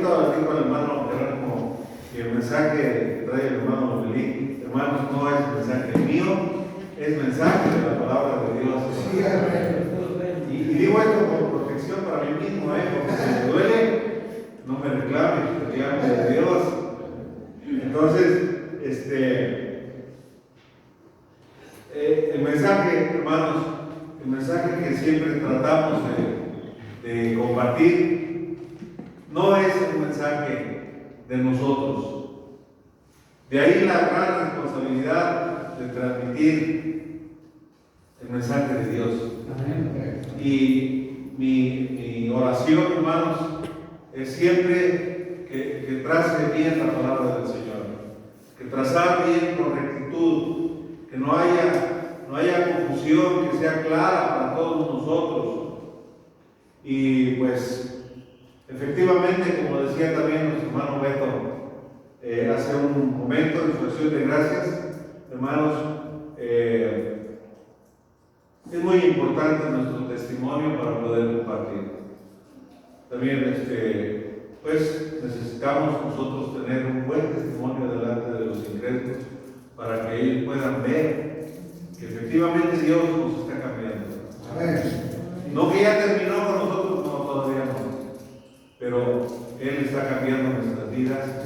ahorita dijo el hermano Jerónimo que el mensaje que trae el hermano Lomelí, hermanos, no es mensaje mío, es mensaje de la palabra de Dios. Y digo esto por protección para mí mismo, porque si me duele, no me reclame, reclame de Dios. Entonces, el mensaje, hermanos, el mensaje que siempre tratamos de compartir, no es el mensaje de nosotros. De ahí la gran responsabilidad de transmitir el mensaje de Dios. Y mi oración, hermanos, es siempre que trace bien la palabra del Señor, que trazar bien con rectitud, que no haya confusión, que sea clara para todos nosotros. Y pues, efectivamente, como decía también nuestro hermano Beto hace un momento en su acción de gracias, hermanos, es muy importante nuestro testimonio para poder compartir. También, pues, necesitamos nosotros tener un buen testimonio delante de los incrédulos para que ellos puedan ver que efectivamente Dios nos está cambiando. Amén. No que ya terminó con nosotros, no, todavía no. Pero Él está cambiando nuestras vidas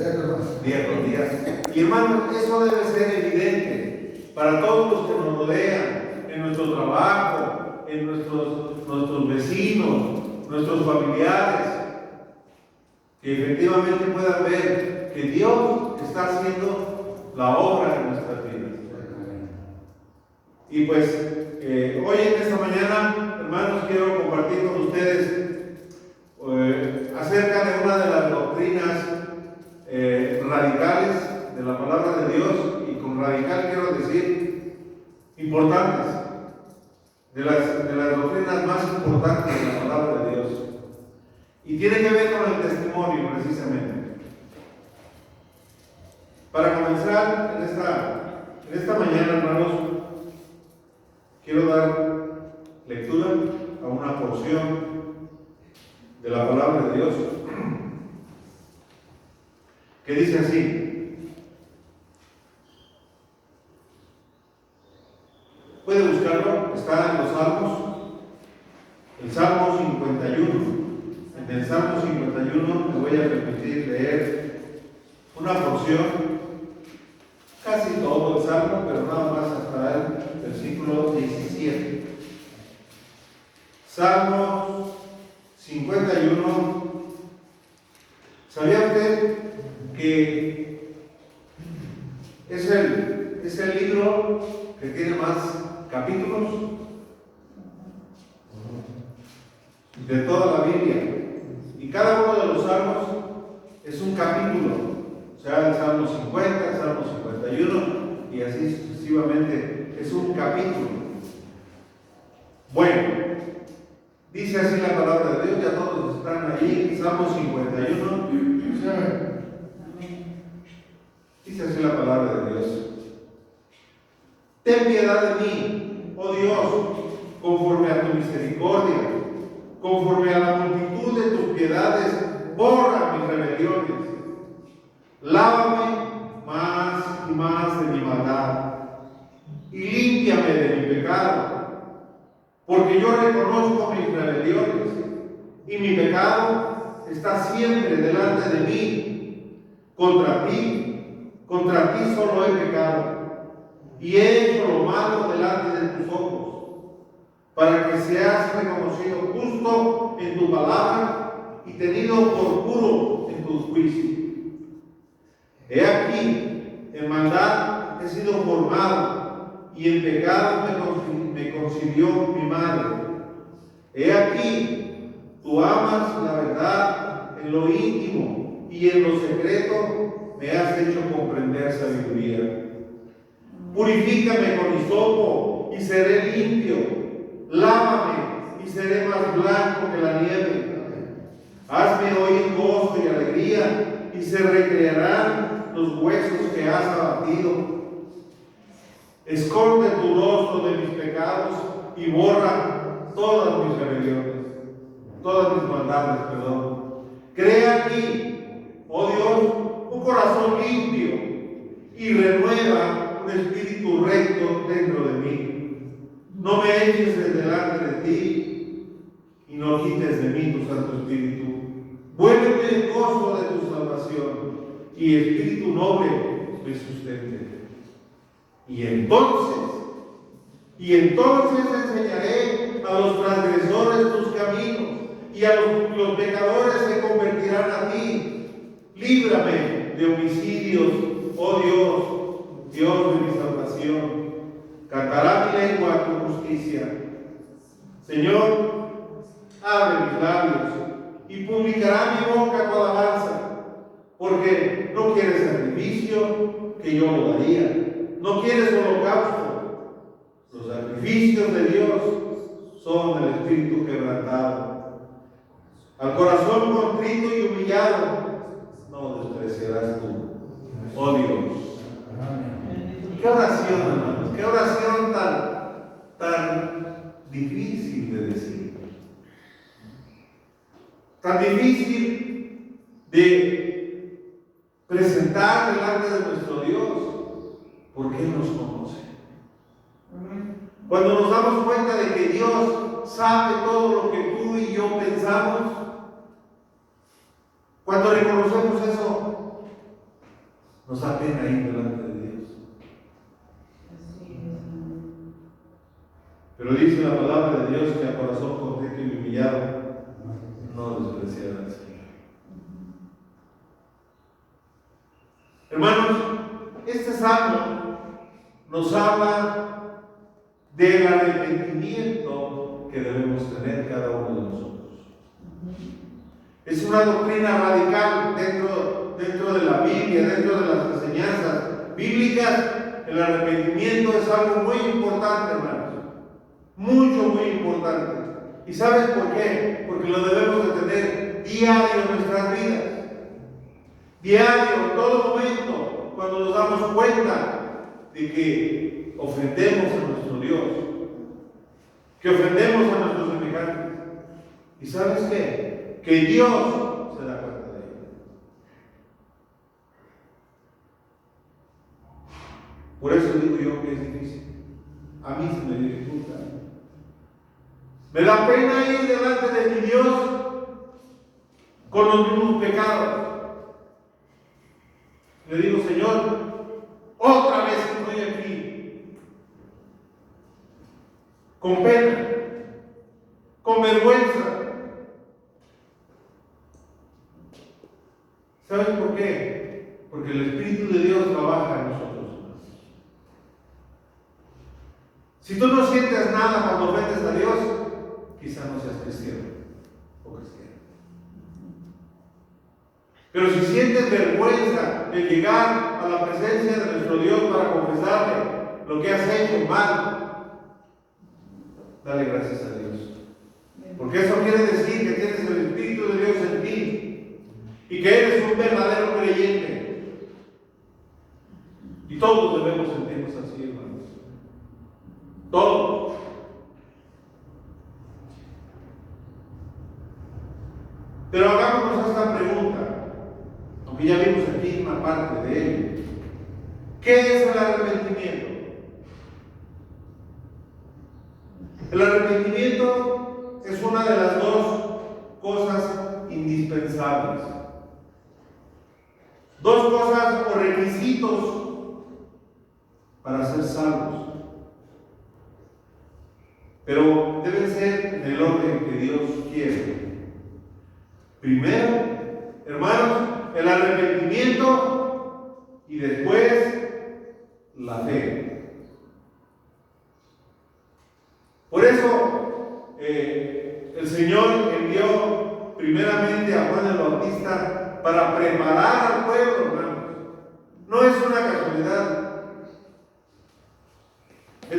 día con día. Y hermanos, eso debe ser evidente para todos los que nos rodean, en nuestro trabajo, en nuestros vecinos, nuestros familiares, que efectivamente puedan ver que Dios está haciendo la obra en nuestras vidas. Y pues hoy en esta mañana, hermanos, quiero compartir con ustedes acerca de una de las doctrinas radicales de la palabra de Dios, y con radical quiero decir importantes, de las doctrinas más importantes de la palabra de Dios, y tiene que ver con el testimonio precisamente. Para comenzar en esta mañana, hermanos, quiero dar lectura a una porción de la palabra de Dios que dice así. Puede buscarlo, está en los Salmos, el Salmo 51. En el Salmo 51 me voy a permitir leer una porción, casi todo el Salmo, pero nada más hasta el versículo 17. Salmo 51. ¿Sabía usted que es el libro que tiene más capítulos de toda la Biblia? Y cada uno de los salmos es un capítulo, o sea, el Salmo 50, el Salmo 51, y así sucesivamente, es un capítulo. Bueno, dice así la palabra de Dios, ya todos están allí, Salmo 51. Dice así la palabra de Dios. Ten piedad de mí, oh Dios, conforme a tu misericordia, conforme a la multitud de tus piedades, borra mis rebeliones. Lávame más y más de mi maldad, y límpiame de mi pecado, porque yo reconozco mis rebeliones, y mi pecado está siempre delante de mí. Contra ti solo he pecado, y he hecho lo malo delante de tus ojos, para que seas reconocido justo en tu palabra y tenido por puro en tus juicios. He aquí, en maldad he sido formado, y en pecado me concibió mi madre. He aquí, tú amas la verdad en lo íntimo, y en lo secreto me has hecho comprender sabiduría. Purifícame con hisopo y seré limpio. Lávame y seré más blanco que la nieve. Hazme oír gozo y alegría, y se recrearán los huesos que has abatido. Esconde tu rostro de mis pecados y borra todas mis rebeliones, todas mis maldades, perdón. Crea en mí corazón limpio y renueva un espíritu recto dentro de mí. No me eches de delante de ti y no quites de mí tu Santo Espíritu. Vuélveme el gozo de tu salvación y espíritu noble me sustente. Y entonces enseñaré a los transgresores tus caminos y a los pecadores se convertirán a ti. Líbrame de homicidios, oh Dios, Dios de mi salvación. Cantará mi lengua tu justicia. Señor, abre mis labios y publicará mi boca tu alabanza, porque no quieres sacrificio, que yo lo daría. No quieres holocausto. Los sacrificios de Dios son el espíritu quebrantado. Al corazón contrito y humillado no despreciarás tú, oh Dios. Qué oración, hermanos, qué oración tan difícil de decir, tan difícil de presentar delante de nuestro Dios, porque Él nos conoce. Cuando nos damos cuenta de que Dios sabe todo lo que tú y yo pensamos, cuando reconocemos eso, nos da pena ir delante de Dios. Pero dice la palabra de Dios que a corazón contrito y humillado no despreciará al Señor. Hermanos, este salmo nos habla del arrepentimiento que debemos tener cada uno de nosotros. Es una doctrina radical dentro de la Biblia, dentro de las enseñanzas bíblicas. El arrepentimiento es algo muy importante, hermanos. Muy importante. ¿Y sabes por qué? Porque lo debemos de tener diario en nuestras vidas. Diario, en todo momento, cuando nos damos cuenta de que ofendemos a nuestro Dios, que ofendemos a nuestros semejantes. ¿Y sabes qué? Que Dios se da cuenta de ello. Por eso digo yo que es difícil. A mí se me dificulta. Me da pena ir delante de mi Dios con los mismos pecados. Le digo, Señor, otra vez estoy aquí. Con pena, con vergüenza. ¿Sabes por qué? Porque el Espíritu de Dios trabaja en nosotros. Si tú no sientes nada cuando ofendes a Dios, quizá no seas cristiano o cristiano. Pero si sientes vergüenza de llegar a la presencia de nuestro Dios para confesarle lo que has hecho mal, dale gracias a Dios. Porque eso quiere decir que tienes el Espíritu de Dios en ti y que eres un verdadero creyente. Y todos debemos sentirnos así, hermanos. Todos. Pero hagámonos esta pregunta, aunque ya vimos aquí una parte de ello. ¿Qué es el arrepentimiento? El arrepentimiento es una de las dos cosas indispensables. Dos cosas o requisitos para ser salvos. Pero deben ser en el orden que Dios quiere. Primero, hermanos, el arrepentimiento y después la fe. Por eso el Señor envió primeramente a Juan el Bautista para preparar al pueblo, hermanos. No es una casualidad.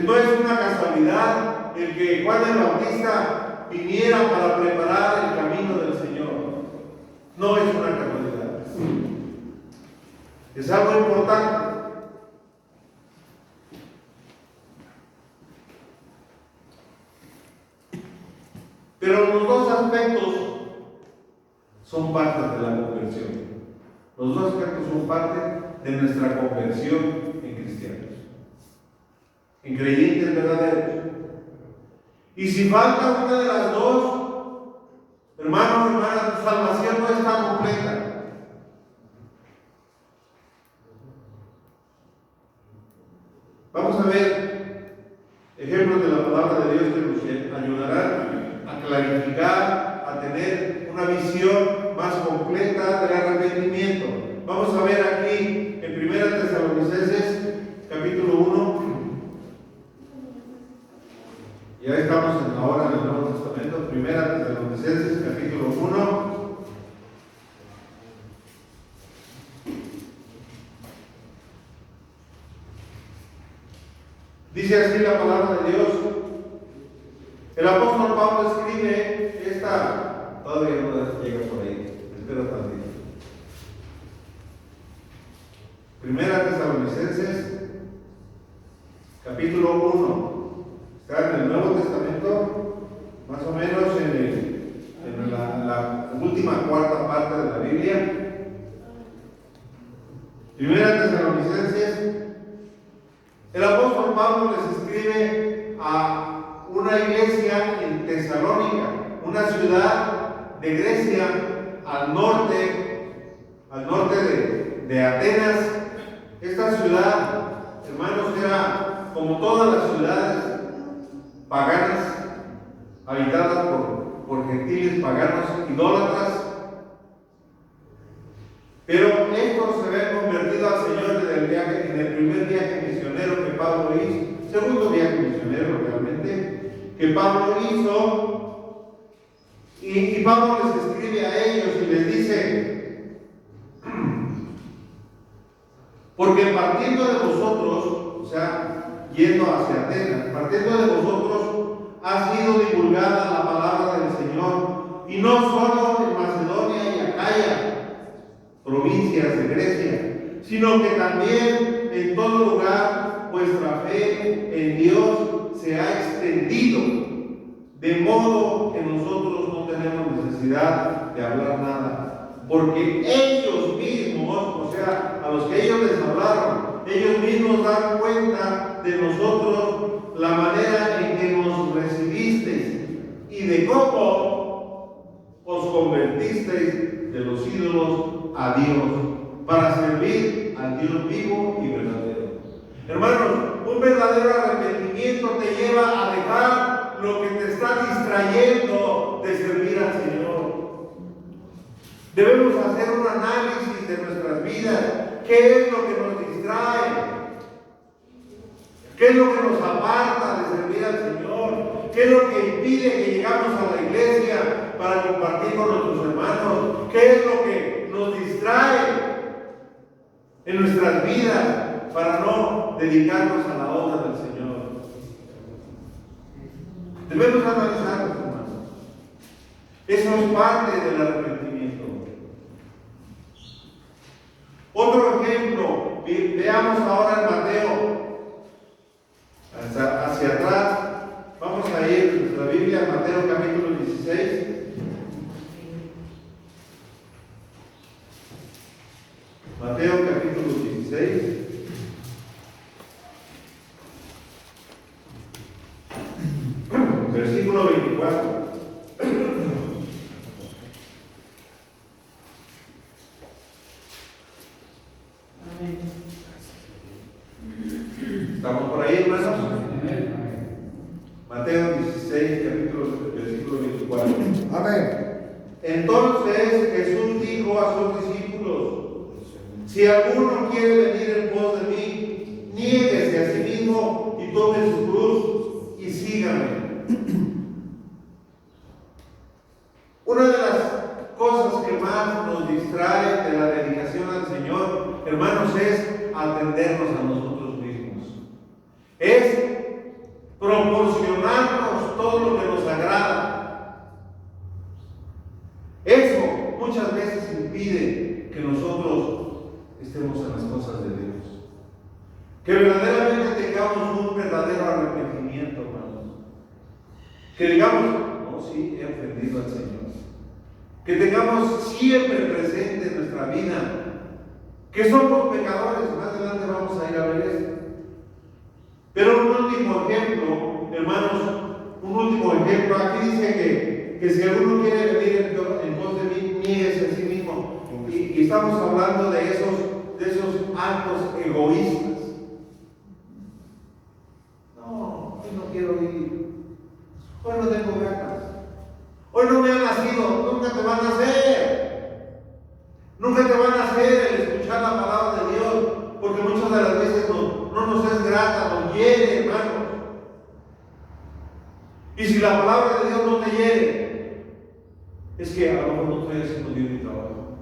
No es una casualidad el que Juan el Bautista viniera para preparar el camino del Señor. No es una casualidad. Es algo importante. Pero los dos aspectos son parte de la conversión. Los dos aspectos son parte de nuestra conversión en cristianos, en creyentes verdaderos. Y si falta una de las dos, hermano, hermana, tu salvación no está completa. Vamos a ver ejemplos de la palabra de Dios que nos ayudarán a clarificar, a tener una visión más completa del arrepentimiento. Vamos a ver aquí en 1 Tesalonicenses capítulo 1. Ya estamos ahora en el Nuevo Testamento. 1 Tesalonicenses capítulo 1. Dice así la palabra de Dios. El apóstol Pablo escribe esta. Todavía no llega por ahí. Espera tantito. 1 Tesalonicenses capítulo 1. Está en el Nuevo Testamento, más o menos en la última cuarta parte de la Biblia. 1 Tesalonicenses. El apóstol Pablo les escribe a una iglesia en Tesalónica, una ciudad de Grecia al norte de Atenas. Esta ciudad, hermanos, era como todas las ciudades paganas, habitadas por gentiles paganos, idólatras. Pero estos se habían convertido al Señor en el primer viaje misionero que Pablo hizo, segundo viaje misionero realmente, que Pablo hizo, y Pablo les escribe a ellos y les dice: porque partiendo de vosotros, o sea, yendo hacia Atenas, partiendo de vosotros ha sido divulgada la palabra del Señor, y no solo en Macedonia y Acaya, provincias de Grecia, sino que también en todo lugar vuestra fe en Dios se ha extendido, de modo que nosotros no tenemos necesidad de hablar nada, porque ellos mismos, o sea, a los que ellos les hablaron, ellos mismos dan cuenta de nosotros, la manera en que nos recibisteis y de cómo os convertisteis de los ídolos a Dios, para servir al Dios vivo y verdadero. Hermanos, un verdadero arrepentimiento te lleva a dejar lo que te está distrayendo de servir al Señor. Debemos hacer un análisis de nuestras vidas. ¿Qué es lo que nos distrae? ¿Qué es lo que nos aparta de servir al Señor? ¿Qué es lo que impide que llegamos a la iglesia para compartir con nuestros hermanos? ¿Qué es lo que nos distrae en nuestras vidas para no dedicarnos a la obra del Señor? Debemos analizarlo, hermanos. Eso es parte del arrepentimiento. Otro ejemplo, veamos ahora en Mateo, hacia atrás. Vamos a ir en nuestra Biblia, Mateo capítulo 16. Mateo capítulo 16. Versículo 24. ¿Estamos por ahí, hermanos? Mateo 16, versículo 24. Amén. Entonces Jesús dijo a sus discípulos: si alguno quiere venir en pos de mí, niéguese a sí mismo y tome su cruz y sígame. Una de las cosas que más nos distrae de la dedicación al Señor, hermanos, es atendernos a nosotros mismos. Es proporcionarnos todo lo que nos agrada. Eso muchas veces impide que nosotros estemos en las cosas de Dios. Que verdaderamente tengamos un verdadero arrepentimiento, hermanos. Que digamos: no, sí, he ofendido al Señor. Que tengamos siempre presente en nuestra vida que somos pecadores. Más adelante vamos a ir a ver esto. Pero un último ejemplo, hermanos, un último ejemplo. Aquí dice que si alguno quiere venir en pos de mí, niéguese a sí mismo. Y estamos hablando de esos actos egoístas. No, hoy no quiero ir. Hoy no tengo ganas. Hoy no me ha nacido. Nunca te van a hacer. Nunca te van a hacer el escuchar la palabra de Dios. Porque muchas de las veces no nos es grata, nos hiere, hermanos. Y si la palabra de Dios no te hiere, es que a lo mejor no estoy haciendo bien mi trabajo.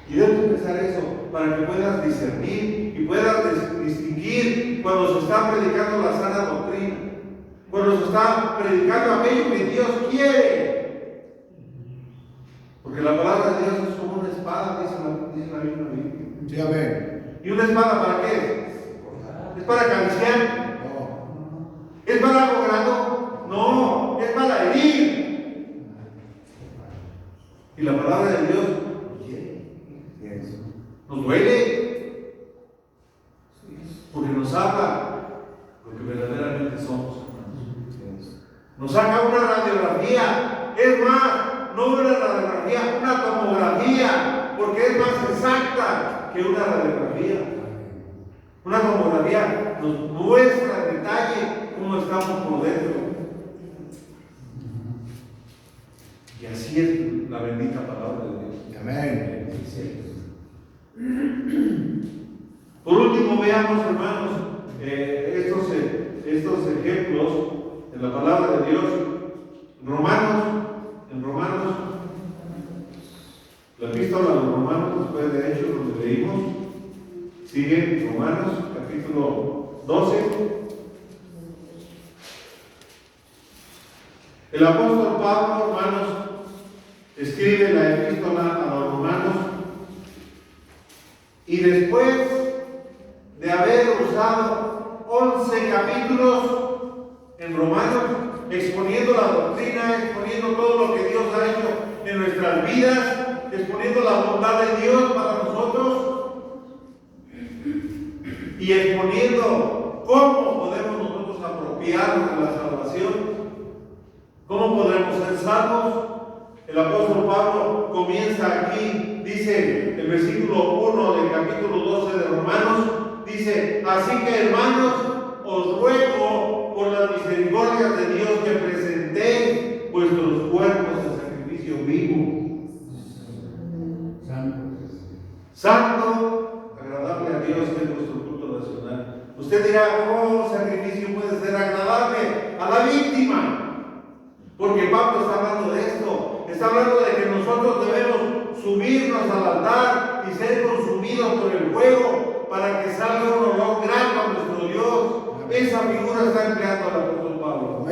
Y debes empezar eso para que puedas discernir y puedas distinguir cuando se está predicando la sana doctrina, cuando se está predicando aquello que Dios quiere. Porque la palabra de Dios es como una espada, dice la Biblia. Sí, amén. ¿Y una espada para qué? ¿Es para acariciar? No. ¿Es para algo grato? No, es para herir. Y la palabra de Dios nos duele, porque nos habla lo que verdaderamente somos. Nos saca una radiografía, es más, no una radiografía, una tomografía, porque es más exacta que una radiografía. Una tomografía nos muestra en detalle cómo estamos por dentro. Y así es la bendita palabra de Dios. Amén. Por último, veamos, hermanos, estos ejemplos en la palabra de Dios. En Romanos, la epístola de los Romanos, después de Hechos, donde leímos, sigue Romanos, capítulo 12. El apóstol Pablo, hermanos, escribe la epístola a los Romanos. Y después de haber usado 11 capítulos en Romanos, exponiendo la doctrina, exponiendo todo lo que Dios ha hecho en nuestras vidas, exponiendo la bondad de Dios para nosotros y exponiendo cómo podemos nosotros apropiarnos de la salvación, cómo podremos ser salvos. El apóstol Pablo comienza aquí, dice el versículo 1 del capítulo 12 de Romanos, dice: así que, hermanos, os ruego por las misericordias de Dios que presentéis vuestros cuerpos en sacrificio vivo, santo, agradable a Dios, que es vuestro culto racional. Usted dirá: ¿cómo un sacrificio puede ser agradable a la víctima? Porque Pablo está hablando de esto. Está hablando de que nosotros debemos subirnos al altar y ser consumidos por el fuego para que salga un olor grato a nuestro Dios. Esa figura está empleando el apóstol Pablo.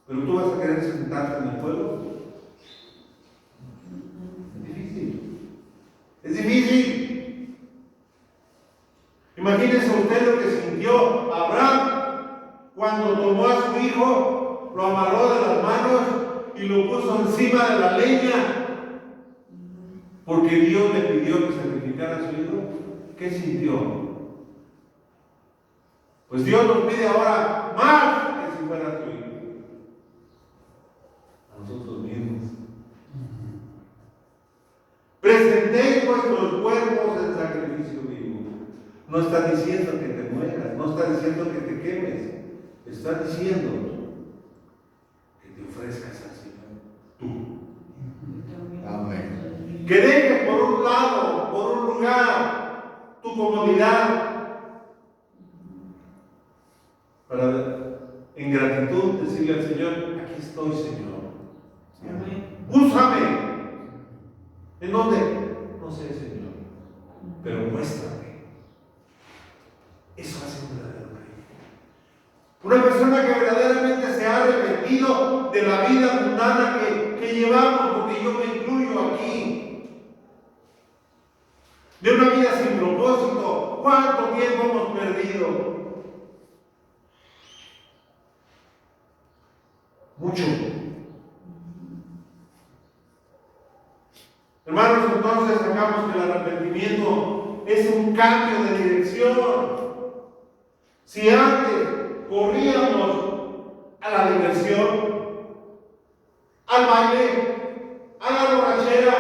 Pero tú vas a querer sentarte en el fuego. Es difícil. Es difícil. Imagínense usted lo que sintió Abraham cuando tomó a su hijo, lo amarró de las manos y lo puso encima de la leña, porque Dios le pidió que sacrificara a su hijo. ¿Qué sintió? Pues Dios nos pide ahora más que si fuera su hijo. A nosotros mismos. Presentéis vuestros cuerpos en sacrificio vivo. No está diciendo que te mueras, no está diciendo que te quemes. Está diciendo que te ofrezcas al Señor, tú. Amén. Que dejes por un lado, por un lugar, tu comodidad, para en gratitud decirle al Señor: aquí estoy, Señor. Úsame. ¿En dónde? No sé, Señor, pero muéstrame. Eso hace un verdadero creyente. Una persona que verdaderamente se ha arrepentido de la vida mundana que llevamos, porque yo me incluyo aquí. De una vida sin propósito. ¿Cuánto tiempo hemos perdido? Mucho. Hermanos, entonces sacamos que el arrepentimiento es un cambio de dirección. Si antes corríamos a la diversión, al baile, a la borrachera,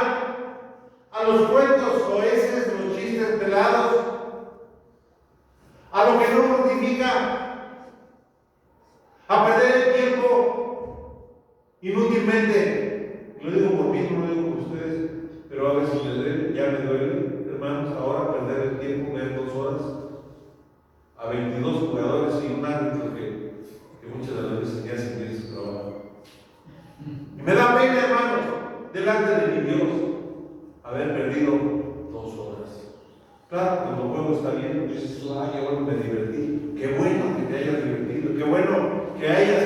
a los cuentos soeces, los chistes pelados, a lo que no mortifica, a perder el tiempo inútilmente. Lo digo por mí, no lo digo por ustedes, pero a veces ya me duele, hermanos, ahora perder el tiempo, ver 2 horas a 22 jugadores y un árbitro que muchas de las veces ya se quiere su trabajo. Y me da pena, hermanos, delante de mi Dios, haber perdido 2 horas. Claro, cuando el juego está bien, dices tú, qué bueno, me divertí. Qué bueno que te hayas divertido. Qué bueno que te hayas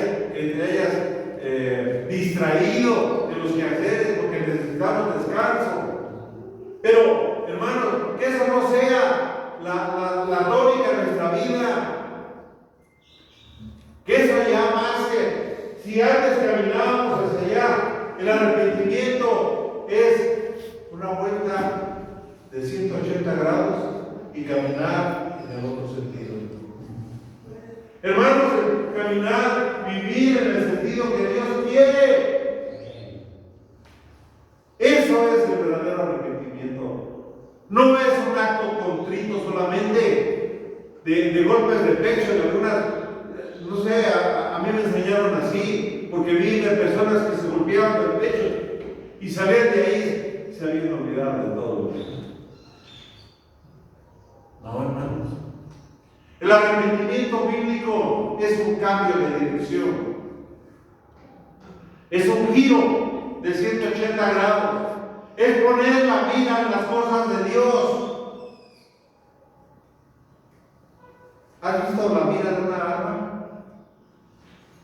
distraído de los quehaceres, porque necesitamos descanso. Pero, hermanos, que eso no sea la tónica de nuestra vida. Que eso ya más que si antes caminábamos hacia allá, el arrepentimiento es una vuelta de 180 grados y caminar en el otro sentido. Hermanos, caminar, vivir en el sentido que Dios quiere. Eso es el verdadero arrepentimiento. No es un acto contrito solamente de golpes de pecho, de algunas, no sé, a mí me enseñaron así, porque vi de personas que se golpeaban el pecho y salían de ahí, se habían olvidado de todo. No, hermanos. El arrepentimiento bíblico es un cambio de dirección. Es un giro de 180 grados. Es poner la mira en las cosas de Dios. ¿Has visto la mira de una arma?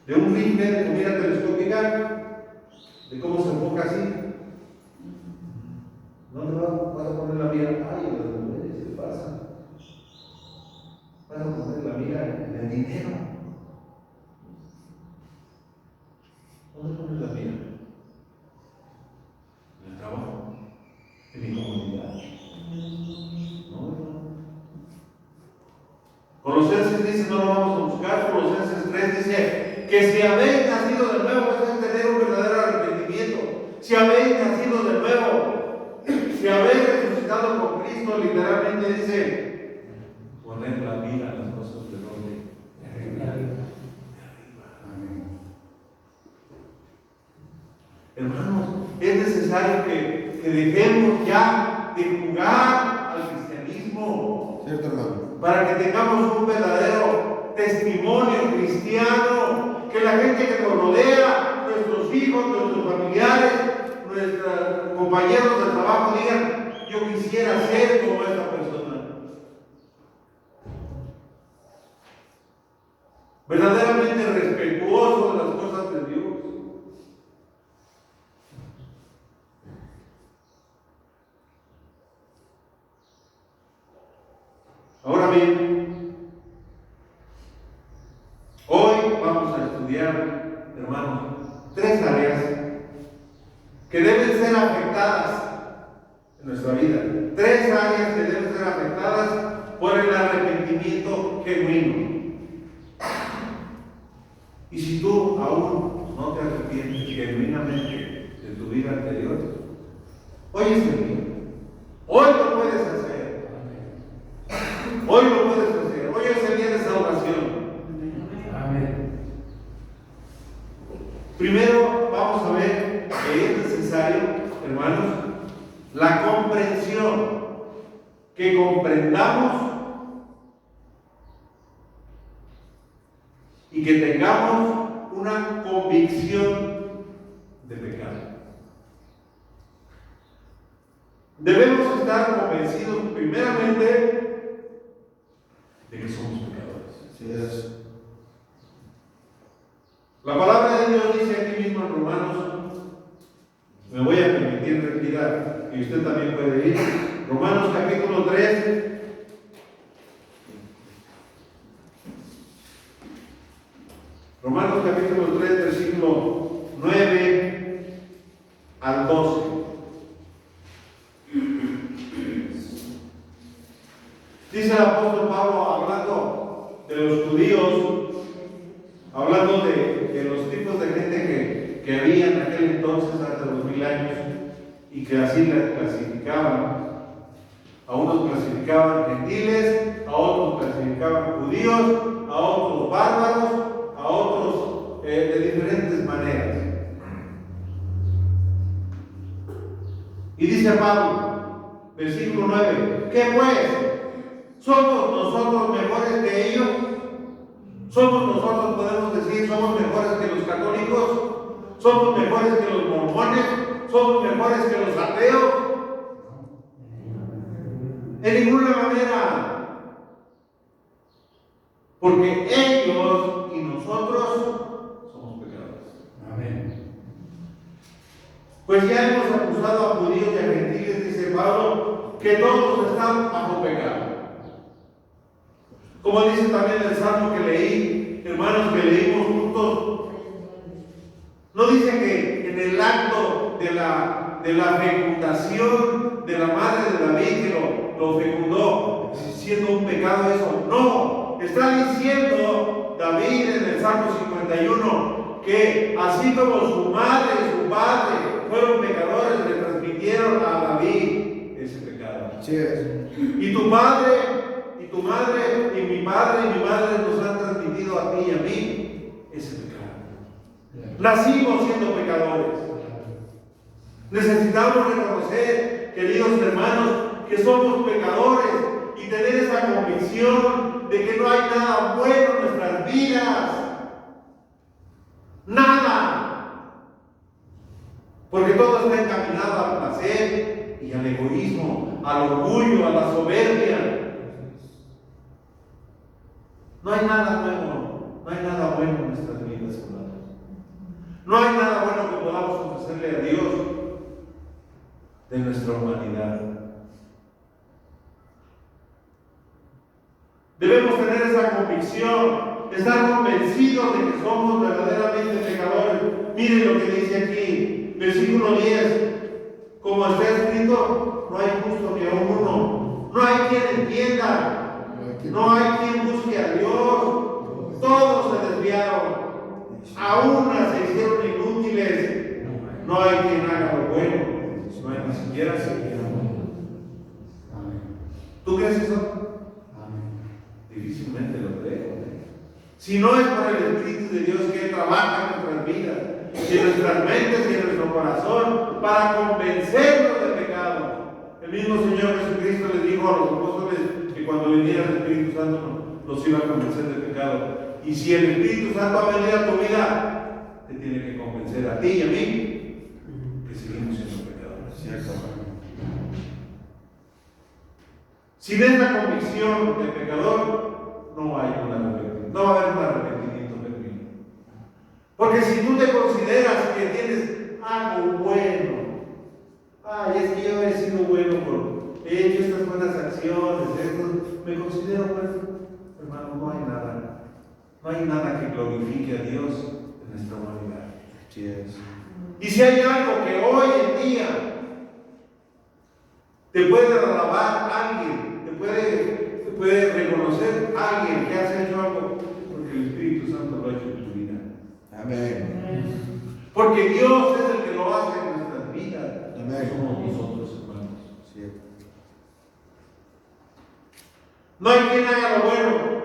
De un rifle de mira telescópica, de cómo se enfoca así. ¿Dónde vas a poner la mira? Ay, las mujeres se pasan. Vas a poner la mira en el dinero. ¿Dónde pones la mira? En el trabajo, en mi comunidad. No. Colosenses dice, no lo vamos a buscar. Colosenses 3 dice que si habéis nacido de nuevo, es tener un verdadero arrepentimiento. Si habéis nacido de nuevo, si habéis resucitado con Cristo, literalmente dice, poner la mira en las cosas de donde. De arriba. Hermanos, es necesario que dejemos ya de jugar al cristianismo. ¿Cierto, hermano? Para que tengamos un verdadero testimonio cristiano, que la gente que nos rodea, nuestros hijos, nuestros familiares, nuestros compañeros de trabajo digan, yo quisiera ser como esta persona. Verdaderamente respetuoso de las cosas de Dios. Ahora bien, hoy vamos a estudiar, hermanos, 3 áreas que deben ser afectadas en nuestra vida. 3 áreas que deben ser afectadas por el arrepentimiento genuino. Y si tú aún no te arrepientes genuinamente de tu vida anterior, hoy es el día. Hoy lo puedes hacer. Hoy lo puedes hacer. Hoy es el día de salvación. Amén. Primero vamos a ver que es necesario, hermanos, la comprensión. Que comprendamos y que tengamos una convicción de pecado. Debemos estar convencidos primeramente de que somos pecadores. Sí es. La palabra de Dios dice aquí mismo en Romanos, me voy a permitir respirar, y usted también puede ir, Romanos capítulo 3, Romanos capítulo 3, versículo 9 al 12. apóstol Pablo hablando de los judíos, hablando de los tipos de gente que había en aquel entonces, hace 2000 años, y que así la clasificaban. A unos clasificaban gentiles, a otros clasificaban judíos, a otros bárbaros, a otros de diferentes maneras. Y dice Pablo, versículo 9, ¿qué pues? ¿Somos nosotros mejores que ellos? ¿Somos nosotros, podemos decir, somos mejores que los católicos? ¿Somos mejores que los mormones? ¿Somos mejores que los ateos? En ninguna manera. Porque ellos y nosotros somos pecadores. Amén. Pues ya hemos acusado a judíos y a gentiles, dice Pablo, que todos están bajo pecado. Como dice también el salmo que leí, hermanos, que leímos juntos, no dice que en el acto de la fecundación de la madre de David, que lo fecundó, siendo un pecado eso. No, está diciendo David en el Salmo 51 que así como su madre y su padre fueron pecadores, le transmitieron a David ese pecado. Así es. Y tu padre, y tu madre, y mi padre y mi madre nos han transmitido a ti y a mí ese pecado. Nacimos siendo pecadores. Necesitamos reconocer, queridos hermanos, que somos pecadores y tener esa convicción de que no hay nada bueno en nuestras vidas. Nada. Porque todo está encaminado al placer y al egoísmo, al orgullo, a la soberbia. No hay nada nuevo, no hay nada bueno en nuestras vidas, hermanos. No hay nada bueno que podamos ofrecerle a Dios de nuestra humanidad. Debemos tener esa convicción, estar convencidos de que somos verdaderamente pecadores. Miren lo que dice aquí, versículo 10. Como está escrito, no hay justo ni aun uno. No hay quien entienda. No hay quien busque a Dios. Todos se desviaron. A una se hicieron inútiles. No hay quien haga lo bueno. No hay ni siquiera uno. ¿Tú crees eso? Difícilmente lo creo. Si no es por el Espíritu de Dios que trabaja en nuestras vidas, en nuestras mentes y en nuestro corazón, para convencernos del pecado. El mismo Señor Jesucristo les dijo a los apóstoles que cuando viniera el Espíritu Santo los iba a convencer del pecado. Y si el Espíritu Santo ha venido a tu vida, te tiene que convencer a ti y a mí que seguimos siendo pecadores. ¿Cierto? Sin esta convicción de pecador, no va a haber un arrepentimiento genuino. Porque si tú te consideras que tienes algo bueno, es que yo he sido bueno he hecho estas buenas acciones, me considero bueno, hermano, no hay nada. No hay nada que glorifique a Dios en nuestra humanidad. Así es. Y si hay algo que hoy en día te puede alabar alguien, te puede reconocer alguien que has hecho algo, porque el Espíritu Santo lo ha hecho en tu vida. Amén. Porque Dios es el que lo hace en nuestras vidas. Amén. Somos nosotros, hermanos. Cierto. No hay quien haga lo bueno.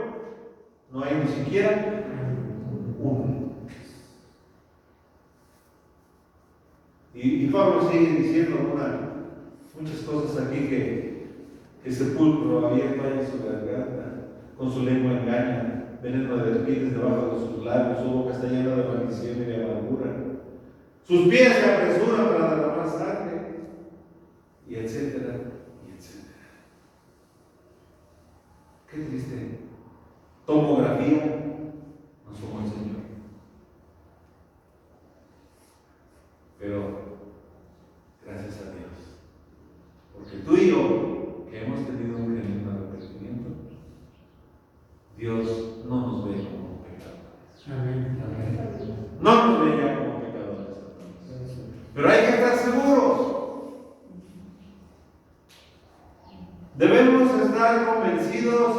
No hay ni siquiera uno. Y Pablo sigue diciendo muchas cosas aquí que sepulcro abierto hay en su garganta, con su lengua engaña, veneno de serpientes debajo de sus labios, su boca está llena de maldición y de amargura. Sus pies se apresuran para derramar sangre, y etcétera, y etcétera. Qué triste. Tomografía nos tomó el Señor. Pero gracias a Dios, porque tú y yo, que hemos tenido un genuino arrepentimiento, Dios no nos ve como pecadores. Amén. No nos ve ya como pecadores. Pero hay que estar seguros Debemos estar convencidos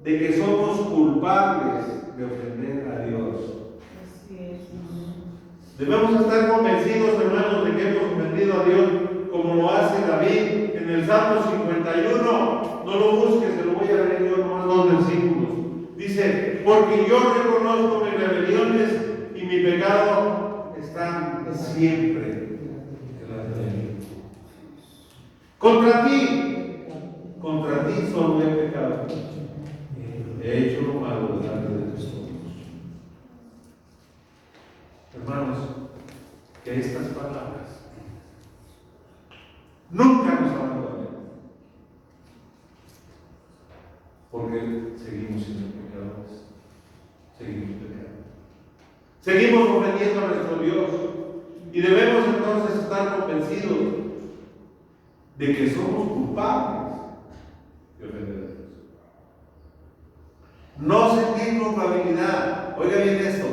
de que somos culpables de ofender a Dios. Debemos estar convencidos, hermanos, de que hemos ofendido a Dios, como lo hace David en el Salmo 51. No lo busques, se lo voy a leer yo nomás 2 versículos. Dice: porque yo reconozco mis rebeliones y mi pecado están siempre delante de mí. Contra ti solo he pecado. He hecho lo malo delante de tus ojos. Hermanos, que estas palabras nunca nos abandonen, porque seguimos siendo pecadores, seguimos ofendiendo a nuestro Dios, y debemos entonces estar convencidos de que somos culpables de ofender a Dios. No sentir culpabilidad. Oiga bien esto.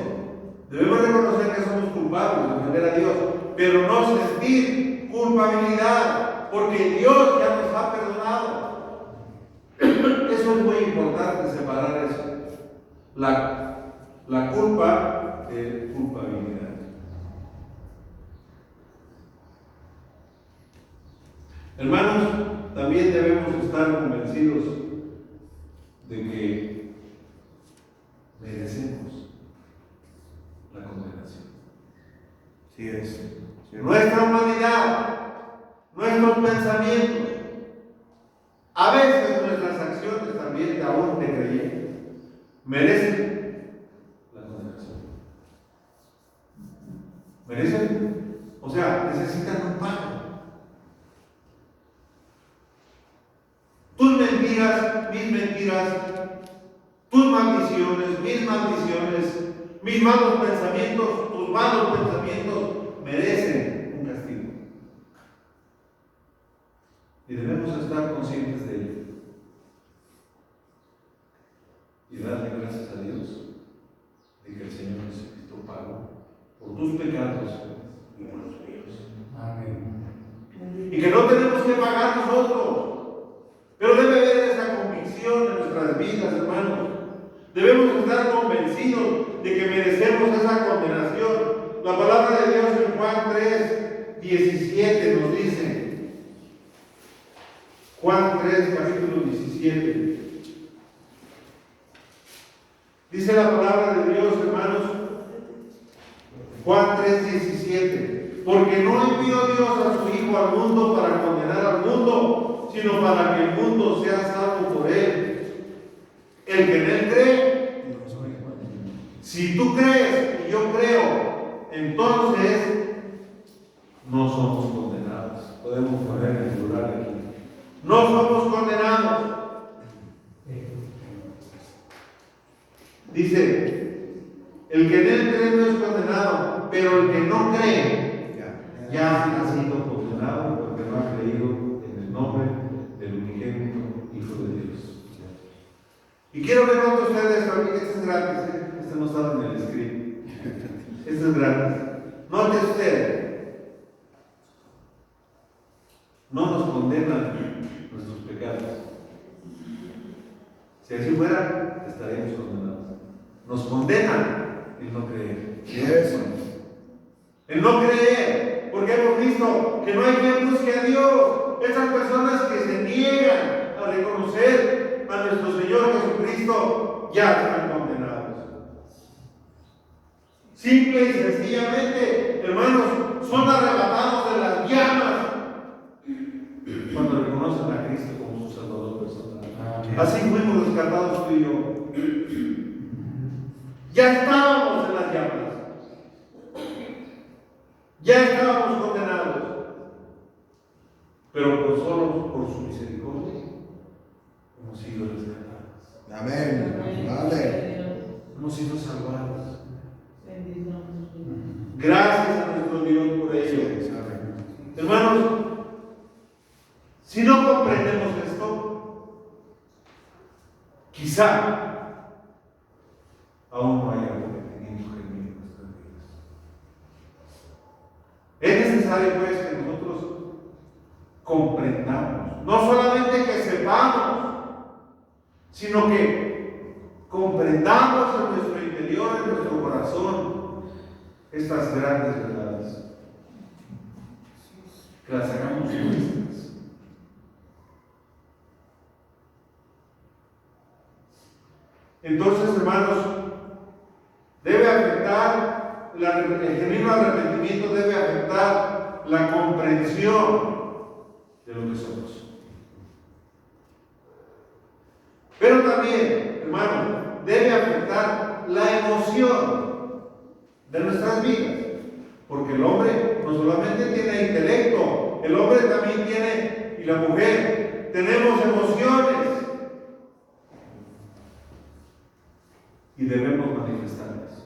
Debemos reconocer que somos culpables de ofender a Dios, pero no sentir culpabilidad, porque Dios ya nos ha perdonado. Eso es muy importante, separar eso. La culpa de culpabilidad. Hermanos, también debemos estar convencidos de que merecemos la condenación. Sí es. Nuestra humanidad, nuestros pensamientos, a veces nuestras acciones también, aún de creyentes, merecen la condenación. ¿Merecen? O sea, necesitan un pago. Tus mentiras, mis mentiras, tus maldiciones, mis maldiciones, mis malos pensamientos, tus malos pensamientos merecen un castigo. Y debemos estar conscientes de ello. Y darle gracias a Dios de que el Señor Jesucristo pagó por tus pecados y por los míos. Amén. Y que no tenemos que pagar nosotros. Pero debe haber esa convicción en nuestras vidas, hermanos. Debemos estar convencidos de que merecemos esa condenación. La palabra de Dios en Juan 3:17 nos dice. Juan 3, capítulo 17. Dice la palabra de Dios, hermanos. Juan 3:17. Porque no envió Dios a su Hijo al mundo para condenar al mundo, sino para que el mundo sea salvo por él. El que en él cree, si tú crees y yo creo, entonces no somos condenados. Podemos poner el plural aquí. No somos condenados. Dice, el que en él cree no es condenado, pero el que no cree ya ha sido condenado porque no ha creído en el nombre del unigénito Hijo de Dios. Y quiero que noten ustedes, también, este es gratis, este no estaba en el script. Este es gratis. Note usted, no nos condenan nuestros pecados. Si así fuera, estaríamos condenados. Nos condenan el no creer. Yes. El no creer, porque hemos visto que no hay quien busque a Dios. Esas personas que se niegan a reconocer a nuestro Señor Jesucristo ya están condenados. Simple y sencillamente, hermanos, son arrebatados de las llamas cuando reconocen a Cristo como su Salvador personal. Así fuimos rescatados tú y yo. Ya estábamos en las llamas. Ya estábamos condenados. Pero solo por su misericordia hemos sido rescatados. Amén. Vale. Hemos sido salvados. Gracias a nuestro Dios por ello. Hermanos, si no comprendemos esto, quizá aún no haya arrepentimiento genuino en nuestras vidas. Es necesario pues que nosotros comprendamos, no solamente que sepamos, sepamos, sino que comprendamos en nuestro interior, en nuestro corazón, estas grandes verdades. Que las hagamos nuestras. Entonces, hermanos, debe afectar, el genuino arrepentimiento debe afectar la comprensión de lo que somos. Pero también, hermano, debe afectar la emoción de nuestras vidas. Porque el hombre no solamente tiene intelecto, el hombre también tiene, y la mujer, tenemos emociones. Y debemos manifestarlas.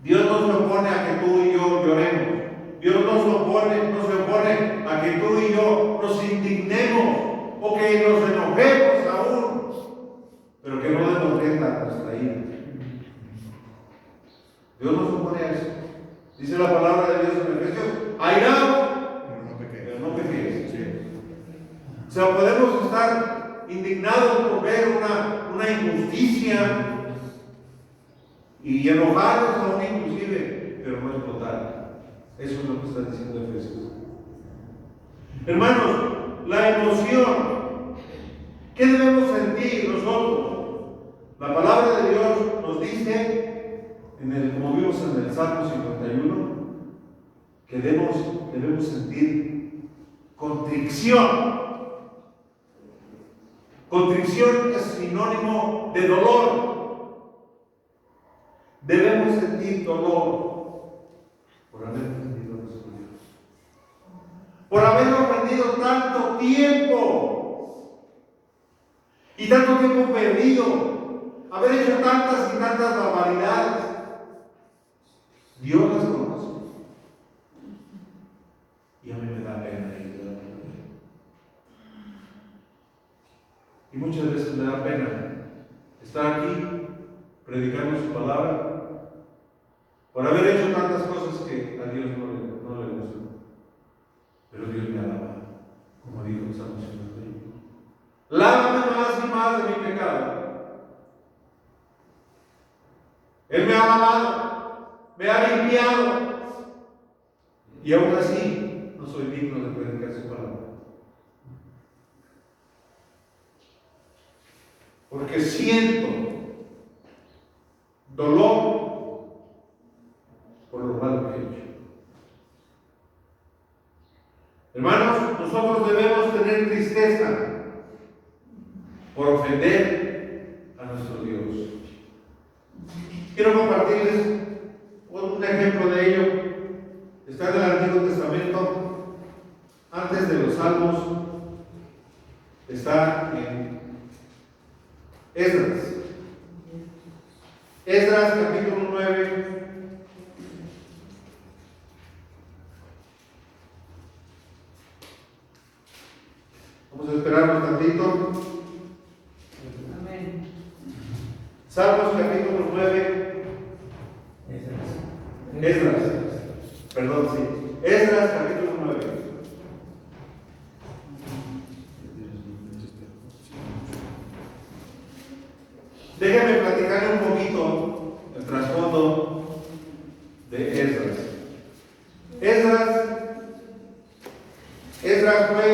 Dios no se opone a que tú y yo lloremos. Dios no se opone a que tú y yo nos indignemos o que nos enojemos aún, pero que no demos rienda a nuestra ira. Dios no se opone a eso. Dice la palabra de Dios en Efesios: airaos, pero no pequéis. Sí. O sea, podemos estar indignados por ver una injusticia y enojarnos aún inclusive, pero no explotar. Eso es lo que está diciendo Efesios. Hermanos, la emoción, ¿qué debemos sentir nosotros? La palabra de Dios nos dice, como vimos en el Salmo 51, que debemos sentir contrición. Contrición es sinónimo de dolor. Debemos sentir dolor por haber ofendido a nuestro Dios, por haber ofendido tanto tiempo y tanto tiempo perdido, haber hecho tantas y tantas barbaridades. Dios las conoce y a mí me da pena y muchas veces me da pena estar aquí predicando su palabra por haber hecho tantas cosas que a Dios no le gustan. Pero Dios me alaba, como dijo el Salmo 51. Lávame más y más de mi pecado. Él me ha lavado, me ha limpiado, y aún así no soy digno de predicar su palabra. Porque siento dolor por lo malo que he hecho. Hermanos, nosotros debemos tener tristeza por ofender a nuestro Dios. Quiero compartirles un ejemplo de ello. Está en el Antiguo Testamento, antes de los Salmos, está en Esdras. Esdras capítulo 9. Vamos a esperarnos tantito. Amén. Salmos capítulo 9. Esdras. Perdón, sí. Esdras capítulo 9. Déjenme platicarle un poquito el trasfondo de Esdras. Esdras fue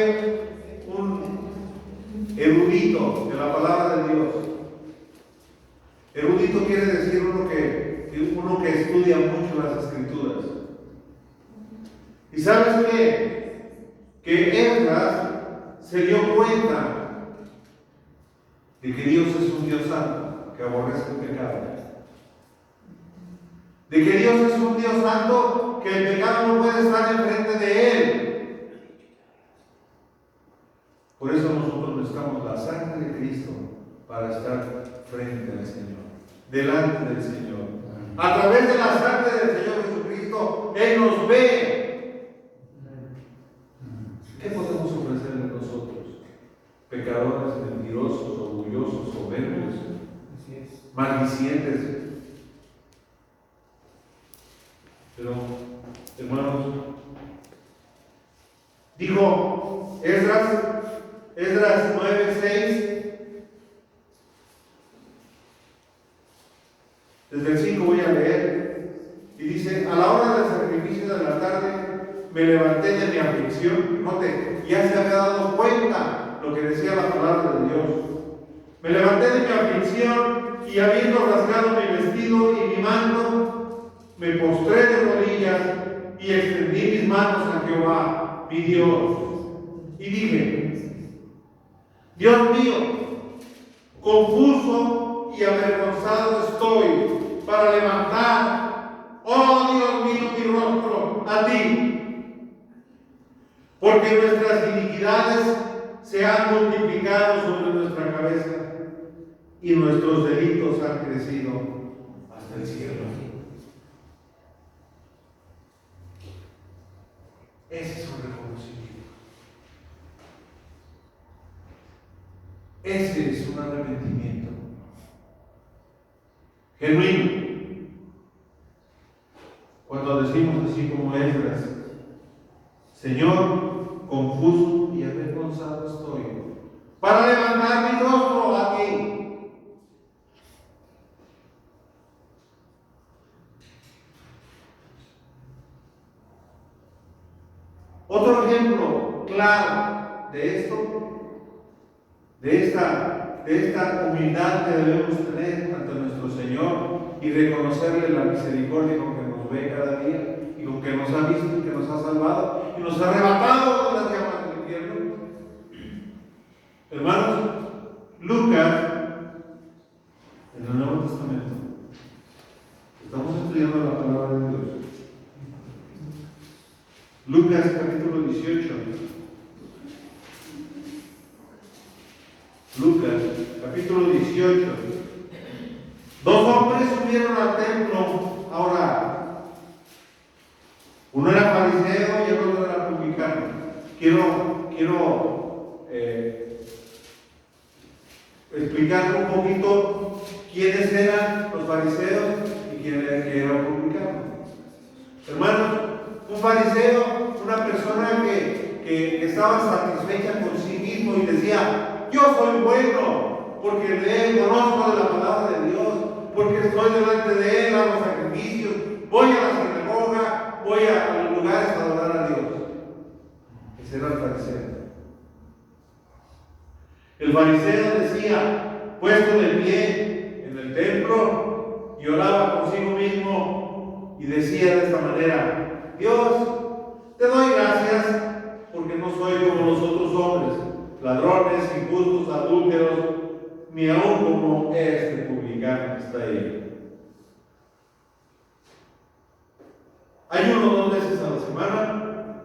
un erudito de la palabra de Dios. Erudito quiere decir uno que estudia mucho las Escrituras. ¿Y sabes qué? Que Esdras se dio cuenta de que Dios es un Dios santo, que aborrece el pecado. De que Dios es un Dios santo, que el pecado no puede estar enfrente de Él. Por eso nosotros necesitamos la sangre de Cristo para estar frente al Señor, delante del Señor. A través de la sangre del Señor Jesucristo, Él nos ve. ¿Qué podemos ofrecerle nosotros? Pecadores, mentirosos, orgullosos, soberbios, maldicientes. Pero, hermanos, dijo Esdras, Esdras 9:6. Desde el 5 voy a leer. Y dice: a la hora del sacrificio de la tarde me levanté de mi aflicción. Note, ya se había dado cuenta lo que decía la palabra de Dios. Me levanté de mi aflicción y, habiendo rasgado mi vestido y mi manto, me postré de rodillas y extendí mis manos a Jehová, mi Dios. Y dije: Dios mío, confuso y avergonzado estoy para levantar, oh Dios mío, mi rostro a ti, porque nuestras iniquidades se han multiplicado sobre nuestra cabeza y nuestros delitos han crecido hasta el cielo. Ese es un reconocimiento. Ese es un arrepentimiento genuino. Cuando decimos así como Esdras: Señor, confuso y avergonzado estoy para levantar mi rostro a ti. Otro ejemplo claro de esto, de esta humildad que debemos tener ante nuestro Señor y reconocerle la misericordia con que nos ve cada día y con que nos ha visto y que nos ha salvado y nos ha arrebatado de las llamas del infierno. Hermanos, Lucas, en el Nuevo Testamento, estamos estudiando la palabra de Dios. Lucas capítulo 18. Lucas capítulo 18. Dos hombres subieron al templo a orar. Uno era fariseo y el otro era publicano. Quiero explicar un poquito quiénes eran los fariseos y quién era el publicano. Hermanos, un fariseo, una persona que estaba satisfecha con sí mismo y decía: yo soy bueno porque conozco de la palabra de Dios, porque estoy delante de Él, hago sacrificios, voy a la sinagoga, voy a los lugares a adorar a Dios. Ese era el fariseo. El fariseo decía, puesto de pie en el templo, y oraba consigo mismo y decía de esta manera: Dios, te doy gracias porque no soy como los otros hombres, ladrones, injustos, adúlteros, ni aún como este publicano que está ahí. Ayuno 2 veces a la semana,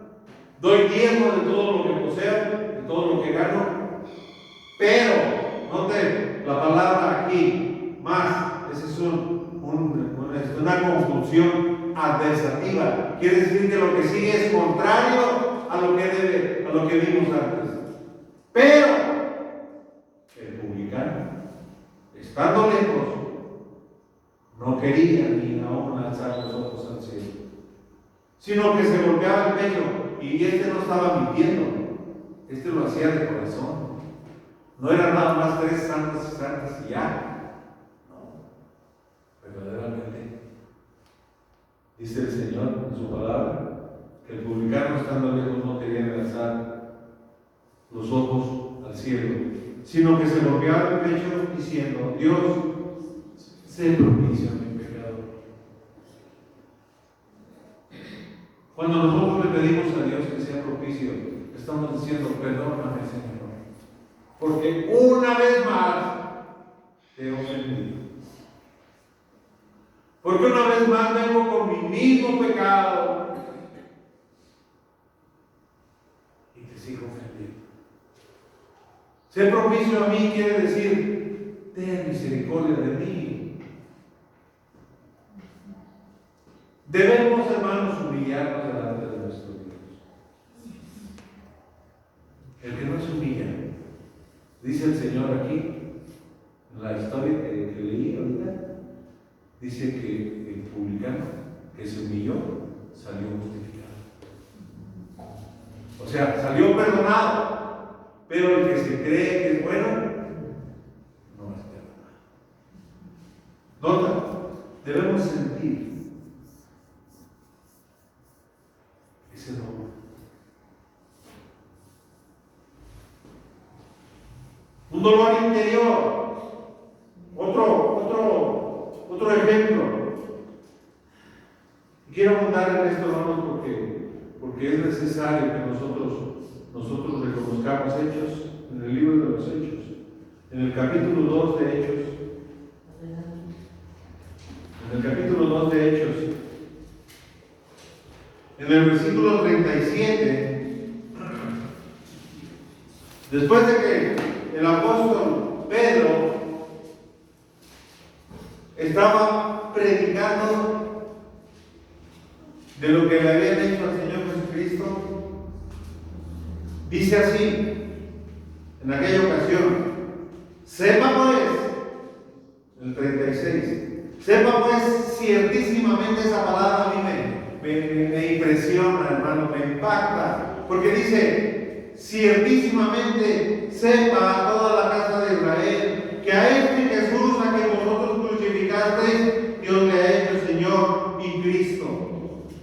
doy diezmo de todo lo que poseo, de todo lo que gano, pero, note la palabra aquí, más, esa es una conjunción adversativa. Quiere decir que lo que sigue es contrario a lo que vimos antes. Pero el publicano, estando lejos, no quería ni aún alzar los ojos al cielo, sino que se golpeaba el pecho. Y este no estaba mintiendo, este lo hacía de corazón. No era nada más 3 santos y santas y ya. No, verdaderamente. Dice el Señor en su palabra que el publicano, estando lejos, no quería alzar los ojos al cielo, sino que se golpeaba el pecho diciendo: Dios, sé propicio a mi pecado. Cuando nosotros le pedimos a Dios que sea propicio, estamos diciendo: perdóname, Señor, porque una vez más te he ofendido. Porque una vez más vengo con mi mismo pecado y te sigo ofendiendo. Ser propicio a mí quiere decir: ten misericordia de mí. Debemos, hermanos, humillarnos delante de nuestro Dios. El que no se humilla, dice el Señor aquí, en la historia que leí ahorita, dice que el publicano que se humilló salió justificado. O sea, salió perdonado, Pero el que se cree que es bueno, no espera nada. Nota, debemos sentir ese dolor. Un dolor interior. Otro ejemplo. Quiero abundar en esto, hermanos, porque es necesario que nosotros reconozcamos hechos en el libro de los Hechos, en el capítulo 2 de Hechos. En el capítulo 2 de Hechos, en el versículo 37, después de que el apóstol Pedro estaba predicando de lo que le habían hecho al Señor Jesucristo, dice así, en aquella ocasión: sepa pues, el 36, sepa pues ciertísimamente, esa palabra a mí me impresiona, hermano, me impacta, porque dice: ciertísimamente sepa toda la casa de Israel que a este Jesús a que vosotros crucificasteis, Dios le ha hecho Señor y Cristo.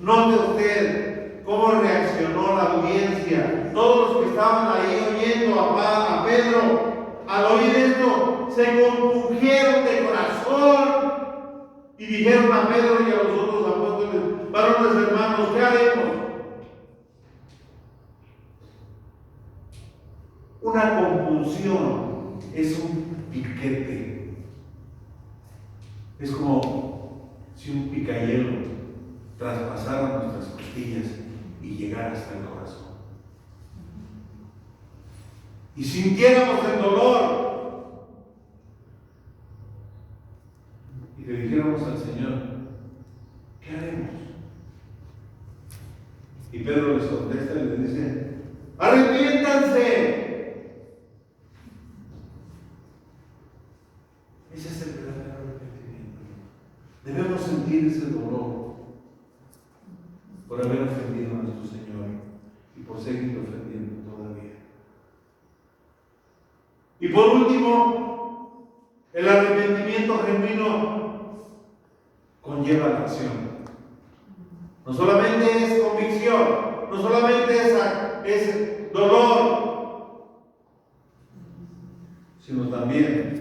Note usted cómo reaccionó la audiencia, todos los que estaban ahí oyendo a Pedro. Al oír esto, se compungieron de corazón y dijeron a Pedro y a los otros apóstoles: varones hermanos, ¿qué haremos? Una compulsión es un piquete. Es como si un picayelo traspasara nuestras costillas y llegara hasta el corazón. Y sintiéramos el dolor y le dijéramos al Señor: ¿qué haremos? Y Pedro les contesta y les dice: ¡arrepiéntanse! Ese es el verdadero arrepentimiento. Debemos sentir ese dolor por haber ofendido a nuestro Señor y por seguir ofendiendo todavía. Y por último, el arrepentimiento genuino conlleva la acción. No solamente es convicción, no solamente es dolor, sino también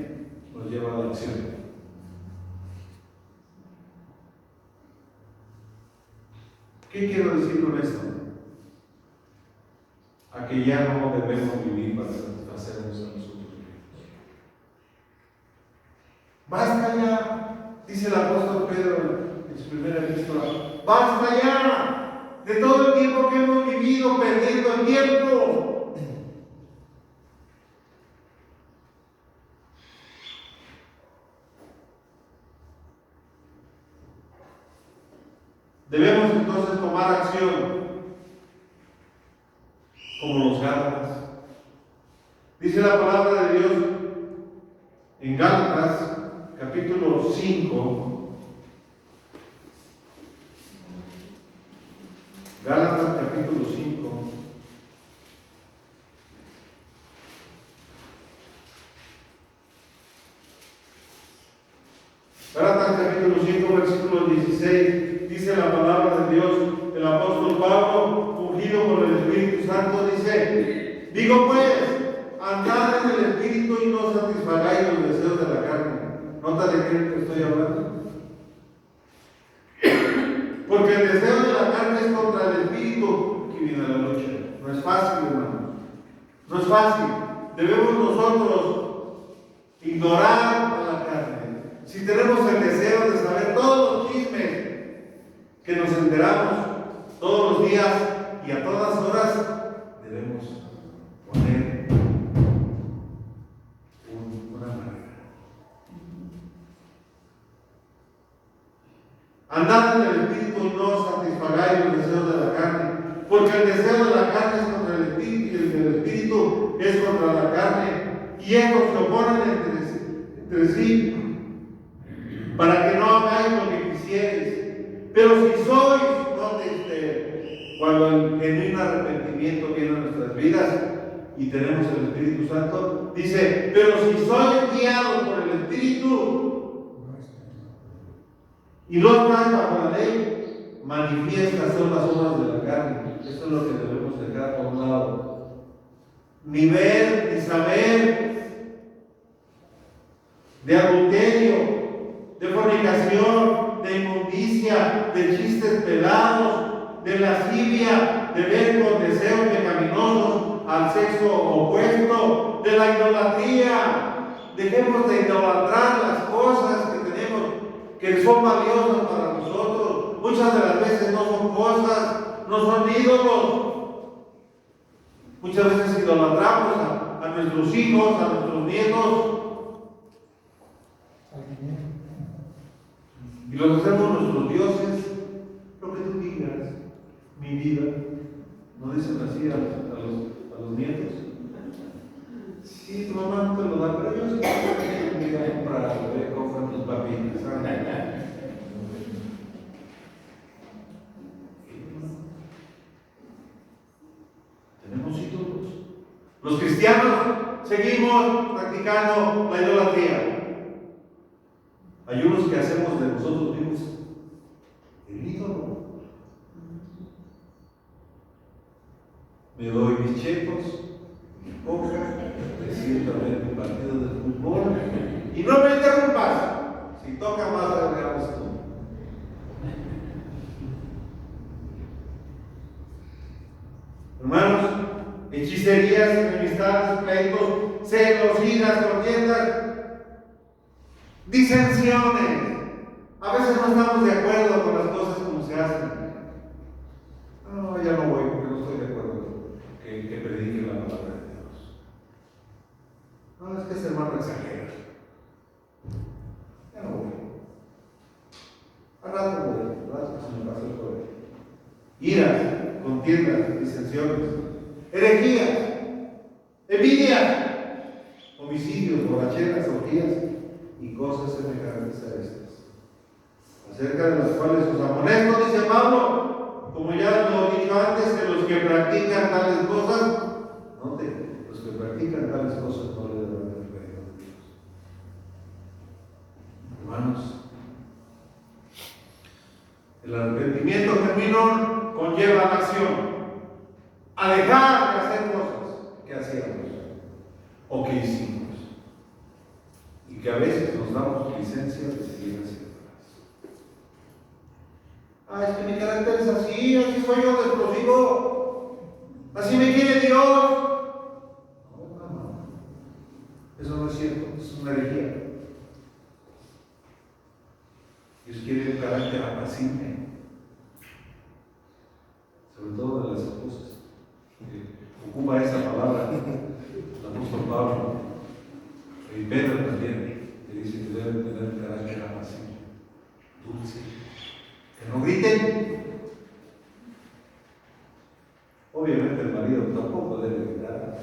nos lleva a la acción. ¿Qué quiero decir con esto? A que ya no debemos vivir para satisfacernos a nosotros mismos. Basta ya, dice el apóstol Pedro en su primera epístola, basta ya de todo el tiempo que hemos vivido perdiendo el tiempo. Debemos entonces tomar acción como los Gálatas. Dice la palabra de Dios en Gálatas capítulo 5. Gálatas capítulo 5. Gálatas capítulo 5, versículo 16, dice la palabra de Dios, el apóstol Pablo, ungido por el Espíritu Santo, dice: digo pues, andad en el Espíritu y no satisfagáis los deseos de la carne. ¿Nota de qué estoy hablando? Porque el deseo de la carne es contra el Espíritu. Aquí viene la lucha. No es fácil, hermano. No es fácil. Debemos nosotros ignorar a la carne. Si tenemos el deseo de saber todos los chismes que nos enteramos todos los días y a todas horas, debemos poner una barrera. Andad en el Espíritu y no satisfagáis los deseos de la carne, porque el deseo de la carne es contra el Espíritu y el del Espíritu es contra la carne, y estos se oponen entre sí, para que no hagáis lo que quisierais. Pero si sois, note usted, cuando el genuino arrepentimiento viene a nuestras vidas, y tenemos el Espíritu Santo, dice, pero si soy guiado por el Espíritu y no estás bajo la ley, manifiestas son las obras de la carne. Eso es lo que debemos dejar a un lado. Ni ver, ni saber, de adulterio, de fornicación, de inmundicia, de chistes pelados, de lascivia, de ver con deseos pecaminosos al sexo opuesto, de la idolatría. Dejemos de idolatrar las cosas que tenemos, que son valiosas para nosotros. Muchas de las veces no son cosas, no son ídolos. Muchas veces idolatramos a nuestros hijos, a nuestros nietos, y los hacemos nuestros dioses. Lo que tú digas, mi vida. ¿No dicen así a los nietos? Sí, tu mamá no te lo da, pero yo sí que me voy a comprar algo, voy a comprar tus papitas, ¿sabes? Tenemos ídolos. Los cristianos seguimos practicando la idolatría. Hay unos que hacemos de nosotros mismos el ídolo. Me doy mis chetos, mi coca, me siento a ver mi partido de fútbol y no me interrumpas. Si toca más, hagamos tú. Hermanos, hechicerías, enemistades, pleitos, celos, iras, contiendas, disensiones. A veces no estamos de acuerdo con las cosas como se hacen. No, ya no voy porque no estoy de acuerdo que predique la palabra de Dios. No, es que ese hermano exagera. Ya no voy. Al rato voy, al rato se me pasó por ahí. Iras, contiendas, disensiones, herejías, envidias, homicidios, borracheras, orgías y cosas semejantes a estas, acerca de las cuales os amonesto, dice Pablo, como ya lo he dicho antes, que los que practican tales cosas, note, los que practican tales cosas no le deben el reino de Dios. Hermanos, el arrepentimiento genuino conlleva la acción, a dejar de hacer cosas que hacíamos o que hicimos, y que a veces nos damos licencia de seguir haciendo. Es que mi carácter es así soy yo de explosivo, así me quiere Dios. No. Eso no es cierto, es una herejía. Dios quiere un carácter apacible, sobre todo de las esposas. Ocupa esa palabra el apóstol Pablo y Pedro también, que dice que deben tener un carácter apacible, dulce. Que no griten. Obviamente el marido tampoco debe gritar,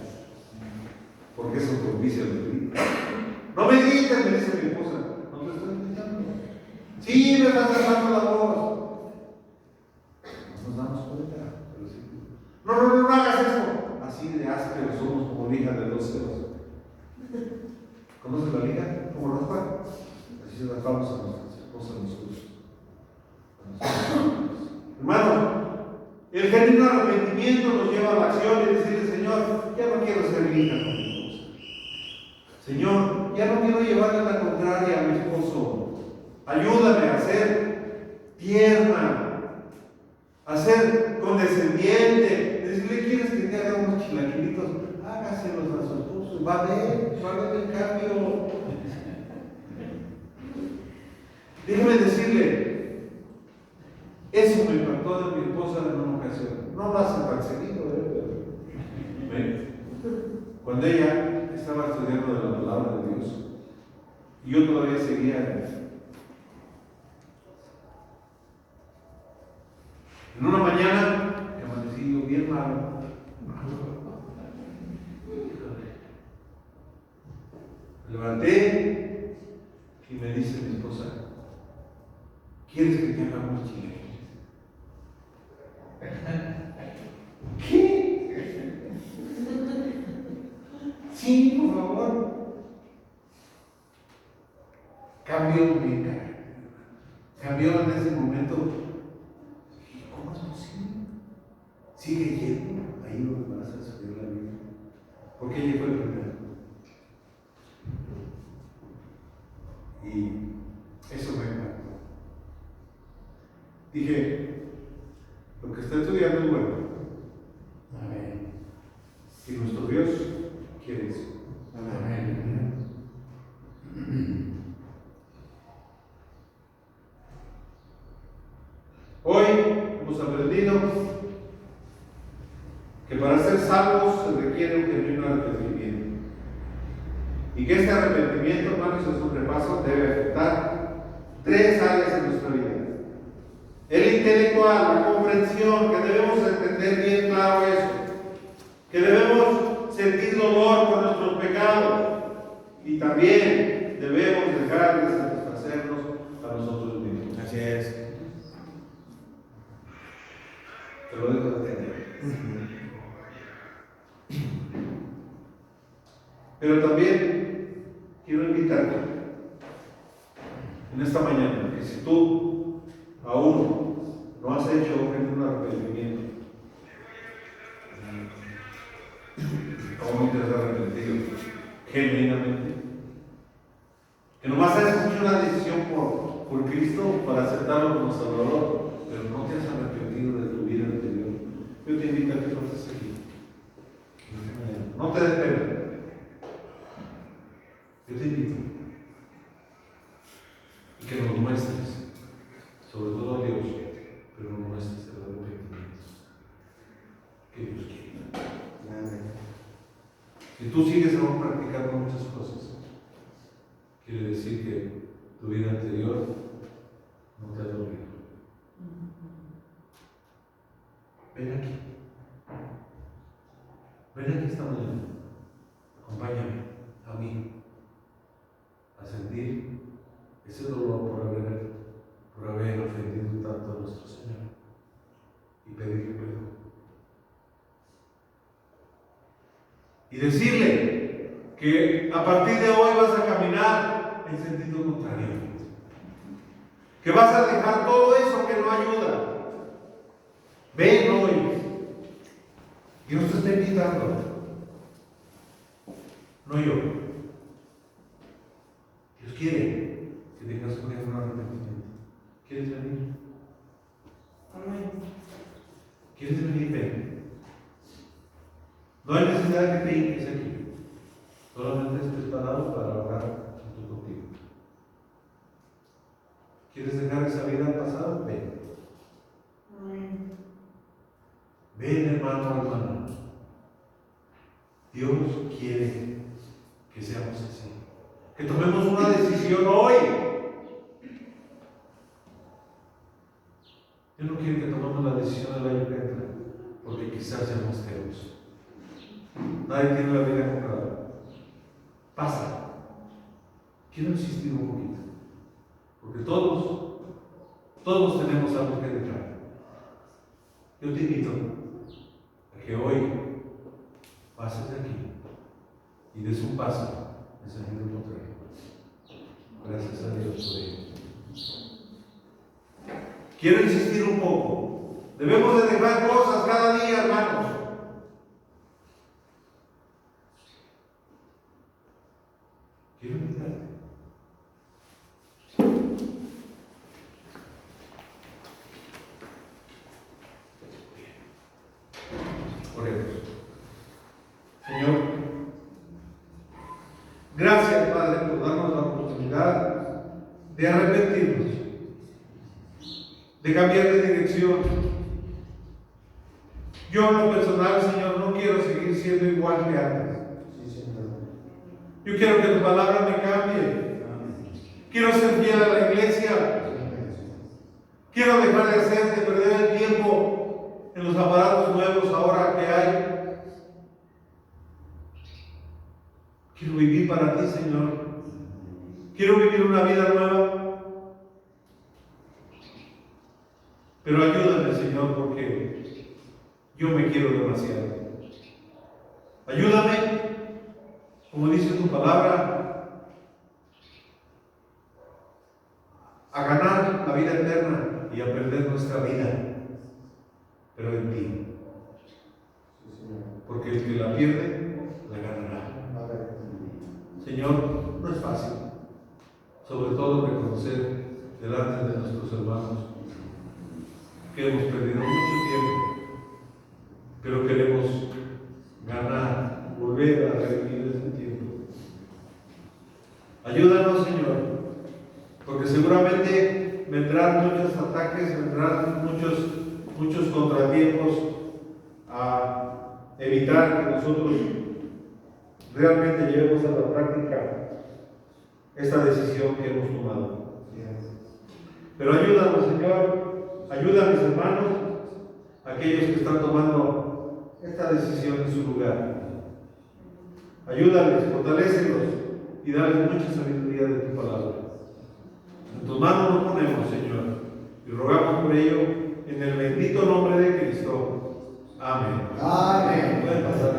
porque eso propicia el grito. No me grites, me dice mi esposa. No te estoy gritando. Sí, me estás cerrando la voz. No nos damos cuenta, pero sí. No hagas eso. Así de ásperos somos como ligas de 2 ceros. ¿Conoces la liga? ¿Cómo nos va? Así se tratamos a nuestras esposas nosotros. Hermano, el genuino arrepentimiento nos lleva a la acción y decirle: Señor, ya no quiero ser hija con mi esposa. Señor, ya no quiero llevarle la contraria a mi esposo. Ayúdame a ser tierna, a ser condescendiente. Decirle: ¿quieres que te haga unos chilaquilitos? Hágaselos a su esposo. Va a ver el cambio. Déjeme decirle, eso me impactó de mi esposa en una ocasión. No lo hace tan seguido, pero cuando ella estaba estudiando de la palabra de Dios y yo todavía seguía en una mañana que amanecí yo bien malo. Me levanté y me dice mi esposa: ¿quieres que te hagamos chilaquiles? ¿Qué? Sí, por favor. Cambió mi carácter. Cambió en ese momento. ¿Cómo es posible? Sigue yendo ahí donde vas a estudiar la Biblia. Porque ella fue el primero. Y eso me impactó. Dije, lo que está estudiando es bueno. Amén. Y nuestro Dios quiere eso. Amén. Hoy hemos aprendido que para ser salvos se requiere un genuino arrepentimiento. Y que este arrepentimiento, hermanos, es un repaso, debe afectar 3 áreas en nuestra vida. El intelectual, la comprensión, que debemos entender bien claro eso. Que debemos sentir dolor por nuestros pecados. Y también debemos dejar de satisfacernos a nosotros mismos. Así es. Te lo dejo de tener. Pero también quiero invitarte en esta mañana que si tú aún no has hecho un arrepentimiento, aún no te has arrepentido genuinamente, que nomás has hecho una decisión por Cristo para aceptarlo como Salvador, pero no te has arrepentido de tu vida anterior, yo te invito a que pases aquí. No te des pena. Yo te invito y que nos muestres, sobre todo a Dios, pero nos muestres el arrepentimiento que Dios quiere. Si tú sigues aún practicando muchas cosas, quiere decir que tu vida anterior no te ha dolido. Ven aquí. Ven aquí esta mañana. Acompáñame a mí a sentir ese dolor por haber ofendido tanto a nuestro Señor y pedirle perdón. Y decirle que a partir de hoy vas a caminar en sentido contrario. Que vas a dejar todo eso que no ayuda. Ven hoy. Dios te está invitando. No yo. Dios quiere que tengas un arrepentimiento. ¿Quieres venir? Amén. ¿Quieres venir? Ven. No hay necesidad de que te hinques aquí. Solamente estés parado para orar junto contigo. ¿Quieres dejar esa vida al pasado? Ven. Amén. Ven, hermano, hermana. Dios quiere que seamos así. Que tomemos una decisión hoy. Yo no quiero que tomemos la decisión del año que entra, porque quizás ya no estemos. Nadie tiene la vida comprada. Pasa. Quiero insistir un poquito, porque todos tenemos algo que dejar. Yo te invito a que hoy pases de aquí y des un paso en sentido contrario. Gracias a Dios por ello. Quiero insistir un poco. Debemos de dejar cosas cada día, hermanos. Quiero invitarte. Oremos. Señor, gracias, Padre, por darnos la oportunidad de arrepentirnos, de cambiar de dirección. Yo en lo personal, Señor, no quiero seguir siendo igual que antes. Yo quiero que tu palabra me cambie. Quiero ser fiel a la iglesia. Quiero dejar de hacer, de perder el tiempo en los aparatos nuevos ahora que hay. Quiero vivir para ti, Señor. Quiero vivir una vida nueva. Pero ayúdame, Señor, porque yo me quiero demasiado. Ayúdame como dice tu palabra, a ganar la vida eterna y a perder nuestra vida, pero en ti. Porque el que la pierde, la ganará. Señor, no es fácil, sobre todo reconocer delante de nuestros hermanos que hemos perdido mucho tiempo, pero queremos ganar, volver a revivir ese tiempo. Ayúdanos, Señor, porque seguramente vendrán muchos ataques, vendrán muchos contratiempos a evitar que nosotros realmente llevemos a la práctica esta decisión que hemos tomado. Pero ayúdanos, Señor, ayuda a mis hermanos, aquellos que están tomando esta decisión en su lugar. Ayúdales, fortalécelos y dales mucha sabiduría de tu palabra. En tus manos nos ponemos, Señor, y rogamos por ello en el bendito nombre de Cristo. Amén. Amén. Pueden pasar.